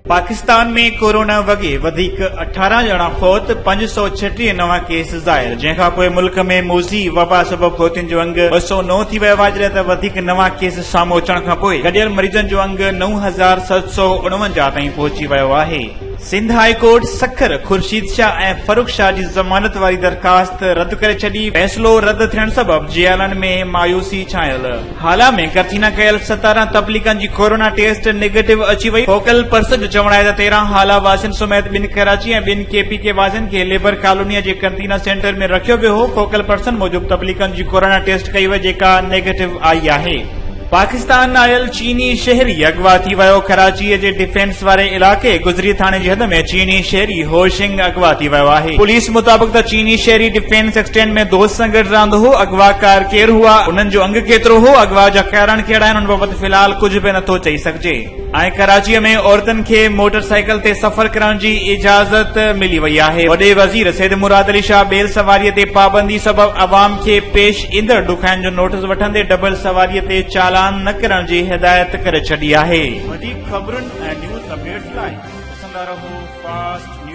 पाकिस्तान में कोरोना वगे वधीक 18 ॼणा फौत, 536 नवां केस ज़ाहिर, जंहिंखां पोइ मुल्क में मोज़ी वबा सबब फौतियुनि जो अंग 209 थी वियो आहे, जॾहिं त वधीक नवां केस साम्हूं अचण खां पोइ गॾियल मरीज़नि जो अंग 9749 ताईं पहुची वियो आहे। सिंध हाई कोर्ट सखर, खुर्शीद शाह ऐं फरूख शाह जी ज़मानत वारी दरख़्वास्त रद्द करे छॾी। फ़ैसिलो रद्द थियण सबब जेलनि में मायूसी छायल। हाला में करथीना कयल 17 तबलीगनि जी कोरोना टेस्ट नेगेटिव अची वई। फोकल पर्सन जो चवण आहे त 13 हाला वासियुनि समेत 2 कराची ऐं 2 KPK वासियुनि खे लेबर कॉलोनीअ जे करथीना सेंटर में रखियो वियो हो। फोकल पर्सन मूजिब तबलीगनि जी कोरोना टेस्ट कई वई, जेका नेगेटिव आई आहे। पाकिस्तान आयल चीनी शहरी अगवा थी वियो। कराचीअ जे डिफेंस वारे इलाक़े गुजरी थाणे जी हद में चीनी शहरी होशिंग अगवा थी वियो आहे। पुलिस मुताबिक़ त चीनी शहरी डिफेंस एक्सटेंड में दोस्त सां गॾु रहंदो हो। अगवाकार केरु हुआ, उन्हनि जो अंग केतिरो हो, अगवा जा कारण कहिड़ा आहिनि, उन बाबति फिलहाल कुझु बि नथो चई सघिजे। ऐं कराचीअ में औरतुनि खे मोटरसाइकिल ते सफ़र करण जी इजाज़त मिली वई आहे। वॾे वज़ीर सैद मुराद अली शाह बेल सवारीअ ते पाबंदी सबब अवाम खे पेश ईंदड़ ॾुखाइनि जो नोटिस वठंदे डबल सवारीअ ते चालान न करण जी हिदायत करे छॾी आहे। वधीक ख़बरुनि ऐं न्यूज़ अपडेट्स लाइ ॾिसंदा रहो फास्ट